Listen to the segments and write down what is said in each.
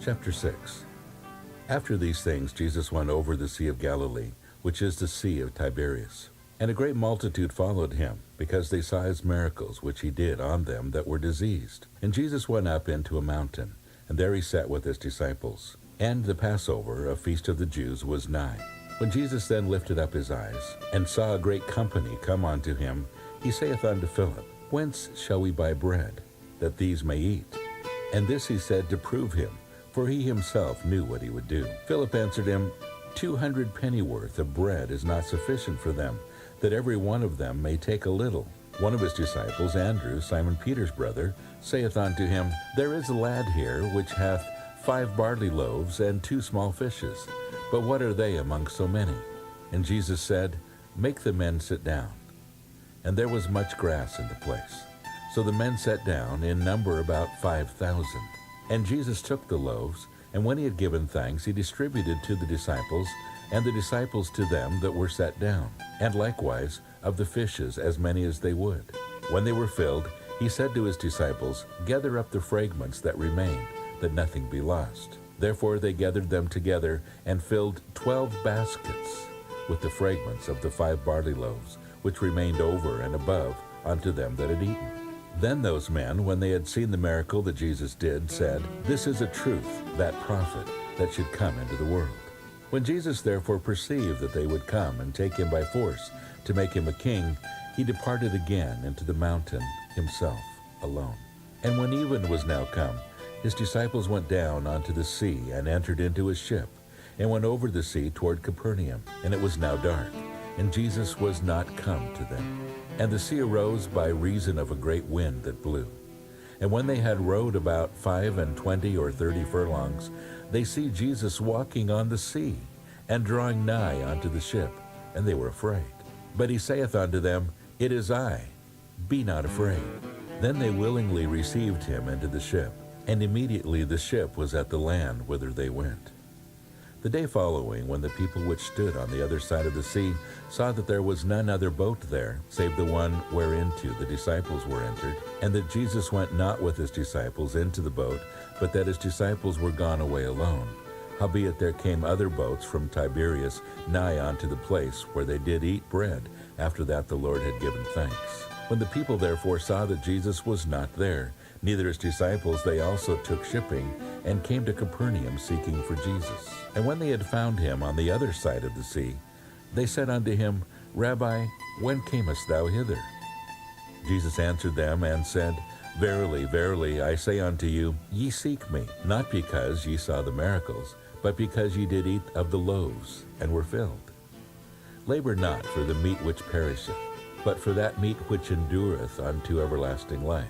Chapter 6. After these things Jesus went over the Sea of Galilee, which is the Sea of Tiberias. And a great multitude followed him, because they saw his miracles which he did on them that were diseased. And Jesus went up into a mountain, and there he sat with his disciples. And the Passover, a feast of the Jews, was nigh. When Jesus then lifted up his eyes, and saw a great company come unto him, he saith unto Philip, Whence shall we buy bread, that these may eat? And this he said to prove him, for he himself knew what he would do. Philip answered him, 200 pennyworth of bread is not sufficient for them, that every one of them may take a little. One of his disciples, Andrew, Simon Peter's brother, saith unto him, There is a lad here which hath 5 barley loaves and 2 small fishes, but what are they among so many? And Jesus said, Make the men sit down. And there was much grass in the place. So the men sat down, in number about 5,000. And Jesus took the loaves, and when he had given thanks, he distributed to the disciples, and the disciples to them that were set down, and likewise of the fishes as many as they would. When they were filled, he said to his disciples, Gather up the fragments that remain, that nothing be lost. Therefore they gathered them together, and filled 12 baskets with the fragments of the 5 barley loaves, which remained over and above unto them that had eaten. Then those men, when they had seen the miracle that Jesus did, said, This is a truth, that prophet that should come into the world. When Jesus therefore perceived that they would come and take him by force to make him a king, he departed again into the mountain himself alone. And when even was now come, his disciples went down unto the sea, and entered into a ship, and went over the sea toward Capernaum. And it was now dark, and Jesus was not come to them. And the sea arose by reason of a great wind that blew. And when they had rowed about 25 or 30 furlongs, they see Jesus walking on the sea, and drawing nigh unto the ship, and they were afraid. But he saith unto them, It is I, be not afraid. Then they willingly received him into the ship, and immediately the ship was at the land whither they went. The day following, when the people which stood on the other side of the sea saw that there was none other boat there, save the one whereinto the disciples were entered, and that Jesus went not with his disciples into the boat, but that his disciples were gone away alone. Howbeit there came other boats from Tiberias nigh unto the place where they did eat bread, after that the Lord had given thanks. When the people therefore saw that Jesus was not there, neither his disciples, they also took shipping, and came to Capernaum seeking for Jesus. And when they had found him on the other side of the sea, they said unto him, Rabbi, when camest thou hither? Jesus answered them and said, Verily, verily, I say unto you, ye seek me, not because ye saw the miracles, but because ye did eat of the loaves, and were filled. Labor not for the meat which perisheth, but for that meat which endureth unto everlasting life,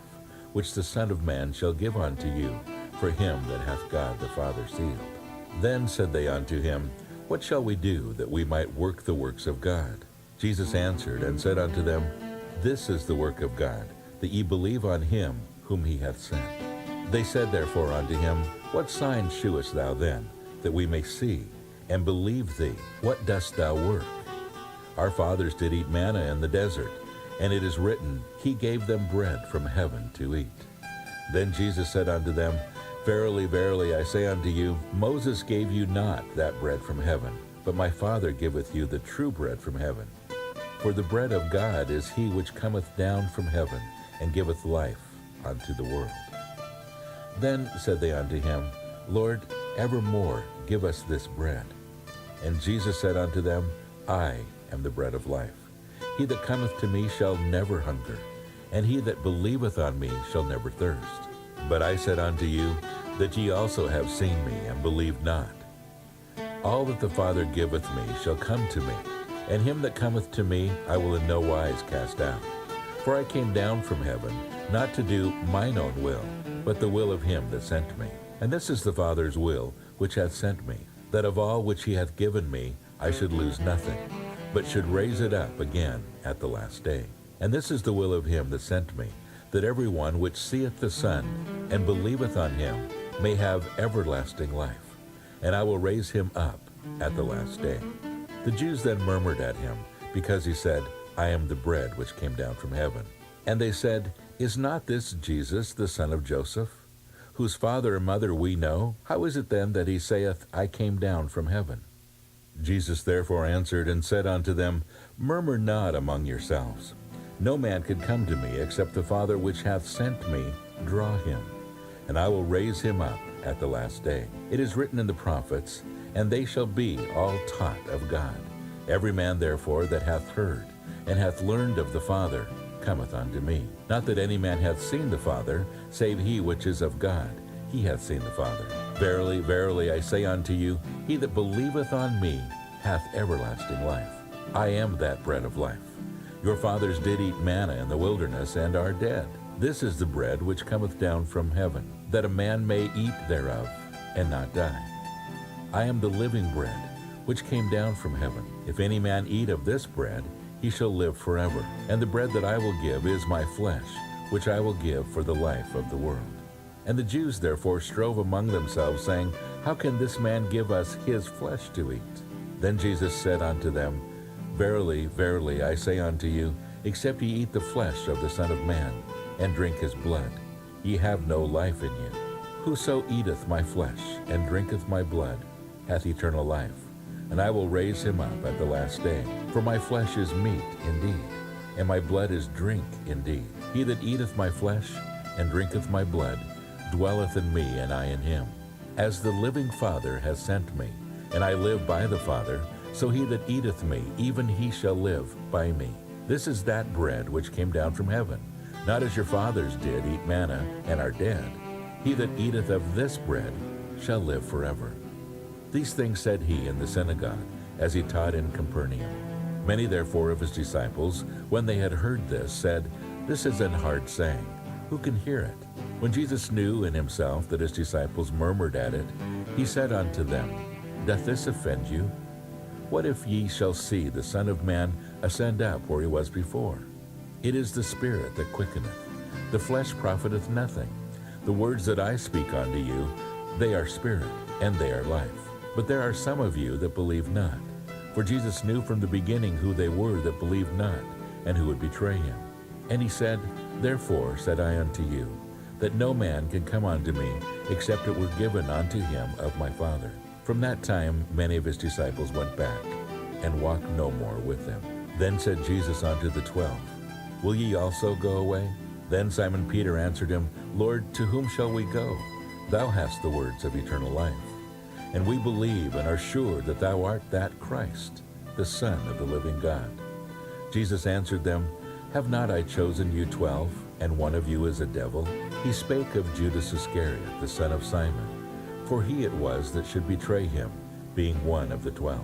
which the Son of Man shall give unto you, for him that hath God the Father sealed. Then said they unto him, What shall we do, that we might work the works of God? Jesus answered and said unto them, This is the work of God, that ye believe on him whom he hath sent. They said therefore unto him, What sign shewest thou then, that we may see, and believe thee? What dost thou work? Our fathers did eat manna in the desert, and it is written, He gave them bread from heaven to eat. Then Jesus said unto them, Verily, verily, I say unto you, Moses gave you not that bread from heaven, but my Father giveth you the true bread from heaven. For the bread of God is he which cometh down from heaven, and giveth life unto the world. Then said they unto him, Lord, evermore give us this bread. And Jesus said unto them, I am the bread of life. He that cometh to me shall never hunger, and he that believeth on me shall never thirst. But I said unto you, that ye also have seen me, and believe not. All that the Father giveth me shall come to me, and him that cometh to me I will in no wise cast out. For I came down from heaven, not to do mine own will, but the will of him that sent me. And this is the Father's will, which hath sent me, that of all which he hath given me I should lose nothing, but should raise it up again at the last day. And this is the will of him that sent me, that every one which seeth the Son, and believeth on him, may have everlasting life, and I will raise him up at the last day. The Jews then murmured at him, because he said, I am the bread which came down from heaven. And they said, Is not this Jesus the son of Joseph? whose father and mother we know, how is it then that he saith, I came down from heaven? Jesus therefore answered and said unto them, Murmur not among yourselves. No man can come to me, except the Father which hath sent me draw him, and I will raise him up at the last day. It is written in the prophets, and they shall be all taught of God. Every man therefore that hath heard, and hath learned of the Father, cometh unto me. Not that any man hath seen the Father, save he which is of God. He hath seen the Father. Verily, verily, I say unto you, he that believeth on me hath everlasting life. I am that bread of life. Your fathers did eat manna in the wilderness, and are dead. This is the bread which cometh down from heaven, that a man may eat thereof, and not die. I am the living bread, which came down from heaven. If any man eat of this bread, he shall live forever. And the bread that I will give is my flesh, which I will give for the life of the world. And the Jews therefore strove among themselves, saying, How can this man give us his flesh to eat? Then Jesus said unto them, Verily, verily, I say unto you, except ye eat the flesh of the Son of Man, and drink his blood, ye have no life in you. Whoso eateth my flesh, and drinketh my blood, hath eternal life, and I will raise him up at the last day. For my flesh is meat indeed, and my blood is drink indeed. He that eateth my flesh, and drinketh my blood, dwelleth in me, and I in him. As the living Father hath sent me, and I live by the Father, so he that eateth me, even he shall live by me. This is that bread which came down from heaven, not as your fathers did eat manna, and are dead. He that eateth of this bread shall live forever. These things said he in the synagogue, as he taught in Capernaum. Many therefore of his disciples, when they had heard this, said, This is an hard saying. Who can hear it? When Jesus knew in himself that his disciples murmured at it, he said unto them, Doth this offend you? What if ye shall see the Son of Man ascend up where he was before? It is the Spirit that quickeneth. The flesh profiteth nothing. The words that I speak unto you, they are spirit, and they are life. But there are some of you that believe not. For Jesus knew from the beginning who they were that believed not, and who would betray him. And he said, Therefore said I unto you, that no man can come unto me, except it were given unto him of my Father. From that time many of his disciples went back, and walked no more with them. Then said Jesus unto the 12, Will ye also go away? Then Simon Peter answered him, Lord, to whom shall we go? Thou hast the words of eternal life. And we believe and are sure that thou art that Christ, the Son of the living God. Jesus answered them, Have not I chosen you 12, and one of you is a devil? He spake of Judas Iscariot, the son of Simon, for he it was that should betray him, being one of the 12.